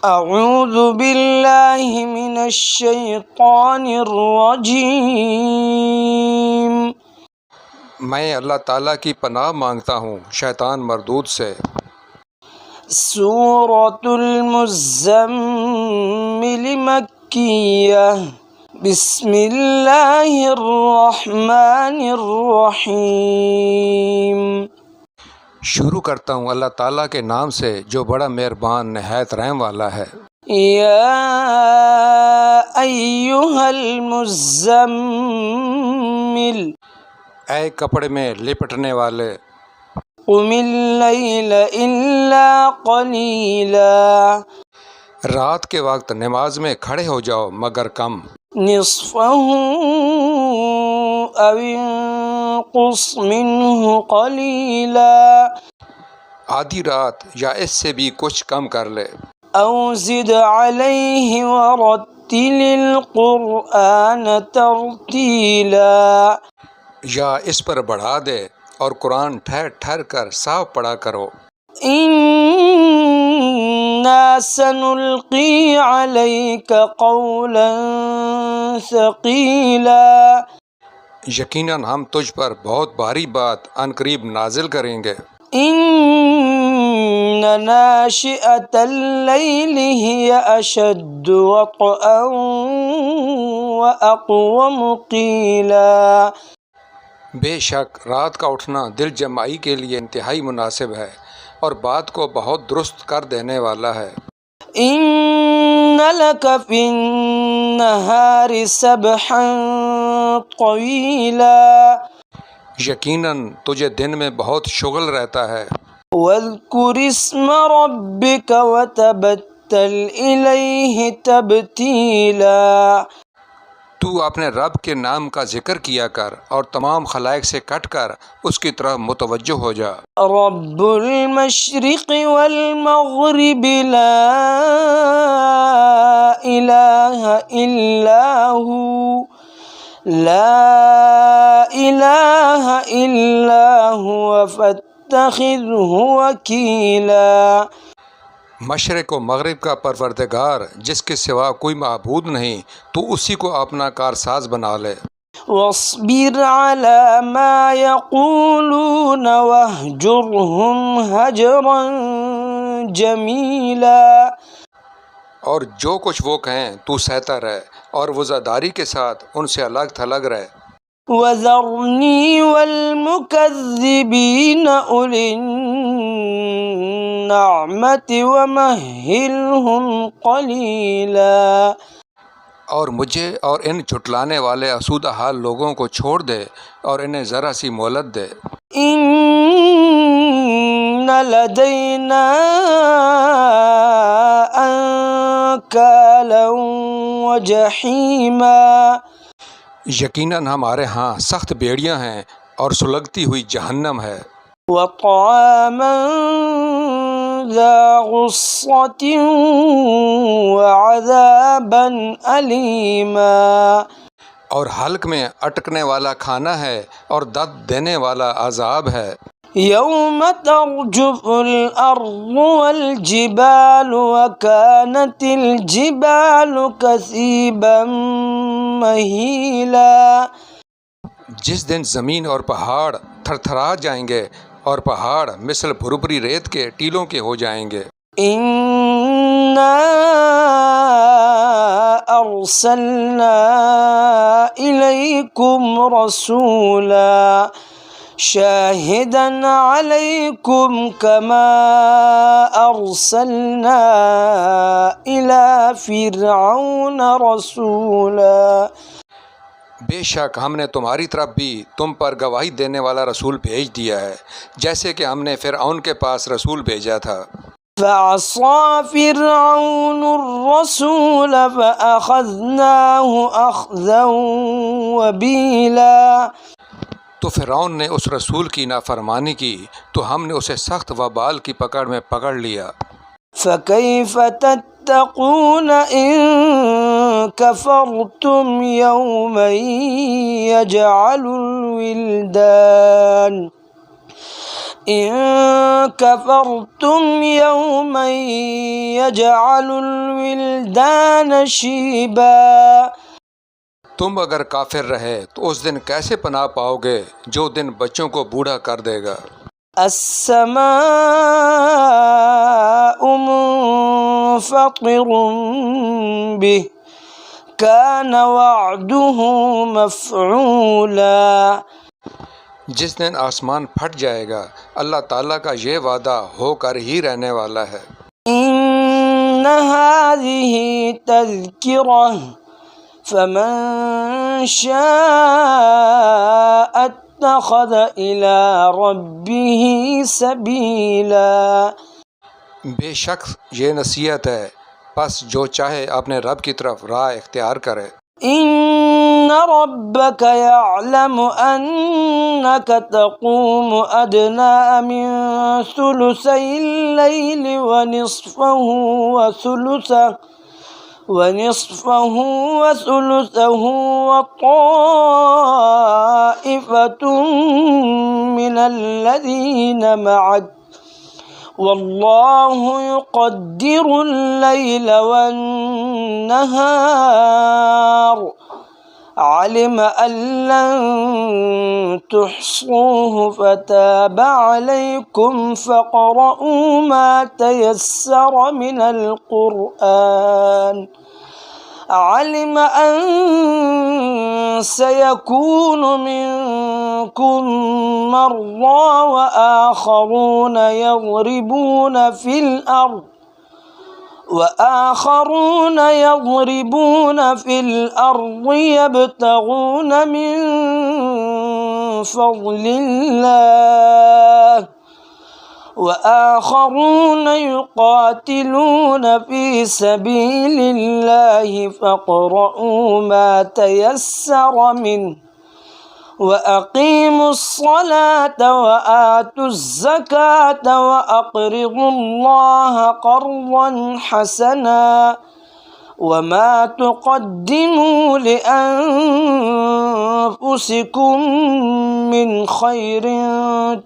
اعوذ باللہ من الشیطان الرجیم۔ میں اللہ تعالیٰ کی پناہ مانگتا ہوں شیطان مردود سے۔ سورۃ المزمل مکیہ۔ بسم اللہ الرحمن الرحیم۔ شروع کرتا ہوں اللہ تعالیٰ کے نام سے جو بڑا مہربان نہایت رحم والا ہے۔ یا ایہا المزمل، اے کپڑے میں لپٹنے والے، قم اللیل الا قلیلا، رات کے وقت نماز میں کھڑے ہو جاؤ مگر کم، نصفہ او انقص منہ قلیلا، آدھی رات یا اس سے بھی کچھ کم کر لے، او زد علیہ ورتل القرآن ترتیلا، یا اس پر بڑھا دے اور قرآن ٹھہر ٹھہر کر صاف پڑھا کرو۔ انا سنلقی علیک قولا ثقیلا، یقیناً ہم تجھ پر بہت بھاری بات عنقریب نازل کریں گے۔ ان ناشئۃ اللیل ہی اشد وطئا واقوم قیلا، بے شک رات کا اٹھنا دل جمائی کے لیے انتہائی مناسب ہے اور بات کو بہت درست کر دینے والا ہے۔ ان لک فی النہار سبحا طویلا، یقیناً تجھے دن میں بہت شغل رہتا ہے۔ واذکر اسم ربک وتبتل الیہ تبتیلا، تو اپنے رب کے نام کا ذکر کیا کر اور تمام خلائق سے کٹ کر اس کی طرف متوجہ ہو جا۔ رب المشرق والمغرب لا الہ الا ہو، لا الہ الا ہوا فاتخذہ وکیلا، مشرق و مغرب کا پروردگار جس کے سوا کوئی معبود نہیں، تو اسی کو اپنا کارساز بنا لے۔ واصبر علی ما یقولون واہجرہم ہجرا جمیلا، اور جو کچھ وہ کہیں تو سہتا رہ اور وزاداری کے ساتھ ان سے الگ تھلگ رہ۔ وذرنی والمکذبین اولی النعمت ومہلہم قلیلا، اور مجھے اور ان جھٹلانے والے آسودہ حال لوگوں کو چھوڑ دے اور انہیں ذرا سی مہلت دے۔ ان لدینا انکالا وجحیما، یقیناً ہمارے ہاں سخت بیڑیاں ہیں اور سلگتی ہوئی جہنم ہے۔ وطعاما ذا غصة وعذابا علیما، اور حلق میں اٹکنے والا کھانا ہے اور درد دینے والا عذاب ہے۔ یوم ترجف الارض والجبال وكانت الجبال کثیبا مہیلا، جس دن زمین اور پہاڑ تھر تھرا جائیں گے اور پہاڑ مثل بھربری ریت کے ٹیلوں کے ہو جائیں گے۔ انا ارسلنا الیکم رسولا شاہدا علیکم کما ارسلنا الی فرعون رسولا، بے شک ہم نے تمہاری طرف بھی تم پر گواہی دینے والا رسول بھیج دیا ہے جیسے کہ ہم نے فرعون کے پاس رسول بھیجا تھا۔ فعصى فرعون الرسول فأخذناه أخذا وبيلا، تو فرعون نے اس رسول کی نافرمانی کی تو ہم نے اسے سخت وبال کی پکڑ میں پکڑ لیا۔ فكيف تتقون إن كفرتم يوما يجعل الولدان إن كفرتم يوما يجعل الولدان شيبا تم اگر کافر رہے تو اس دن کیسے پناہ پاؤ گے جو دن بچوں کو بوڑھا کر دے گا۔ السماء منفطر به كان وعده مفعولا جس دن آسمان پھٹ جائے گا اللہ تعالیٰ کا یہ وعدہ ہو کر ہی رہنے والا ہے۔ إن هذه تذكرة فمن شاء اتخذ إلى ربه سبيلا بے شک یہ نصیحت ہے، پس جو چاہے اپنے رب کی طرف راہ اختیار کرے۔ إن ربك يعلم أنك تقوم أدنى من ثلثي الليل ونصفه وثلثه وطائفة من الذين معك والله يقدر الليل والنهار علم أن لن تحصوه فتاب عليكم فاقرؤوا ما تيسر من القرآن علم أن سيكون منكم مرضى وآخرون يضربون في الأرض يبتغون من فضل الله وآخرون يقاتلون في سبيل الله فاقرؤوا ما تيسر منه وأقيموا الصلاة وآتوا الزكاة وأقرضوا الله قرضا حسنا وما تقدموا لأنفسكم من خير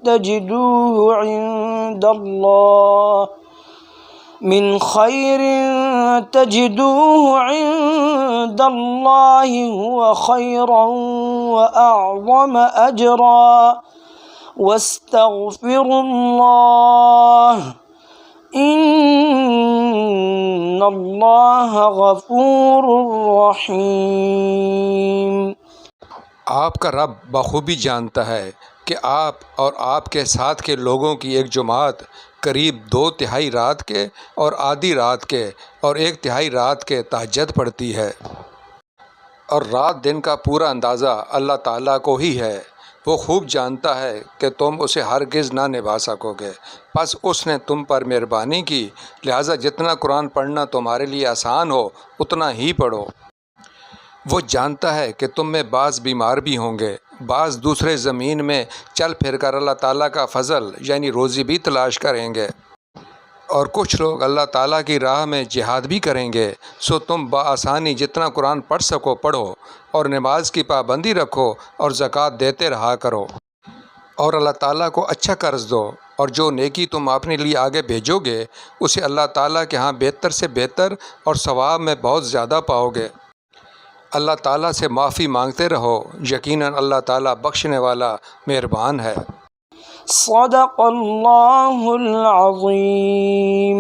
تجدوه عند الله هو خيرا وأعظم أجرا واستغفروا الله إن الله غفور رحيم۔ آپ کا رب بخوبی جانتا ہے کہ آپ اور آپ کے ساتھ کے لوگوں کی ایک جماعت قریب 2/3 رات کے اور آدھی رات کے اور 1/3 رات کے تہجد پڑھتی ہے، اور رات دن کا پورا اندازہ اللہ تعالیٰ کو ہی ہے۔ وہ خوب جانتا ہے کہ تم اسے ہرگز نہ نبھا سکو گے، پس اس نے تم پر مہربانی کی، لہٰذا جتنا قرآن پڑھنا تمہارے لیے آسان ہو اتنا ہی پڑھو۔ وہ جانتا ہے کہ تم میں بعض بیمار بھی ہوں گے، بعض دوسرے زمین میں چل پھر کر اللہ تعالیٰ کا فضل یعنی روزی بھی تلاش کریں گے، اور کچھ لوگ اللہ تعالیٰ کی راہ میں جہاد بھی کریں گے۔ سو تم بآسانی جتنا قرآن پڑھ سکو پڑھو، اور نماز کی پابندی رکھو اور زکوٰۃ دیتے رہا کرو، اور اللہ تعالیٰ کو اچھا قرض دو، اور جو نیکی تم اپنے لیے آگے بھیجو گے اسے اللہ تعالیٰ کے ہاں بہتر سے بہتر اور ثواب میں بہت زیادہ پاؤ گے۔ اللہ تعالیٰ سے معافی مانگتے رہو، یقیناً اللہ تعالیٰ بخشنے والا مہربان ہے۔ صدق اللہ العظیم۔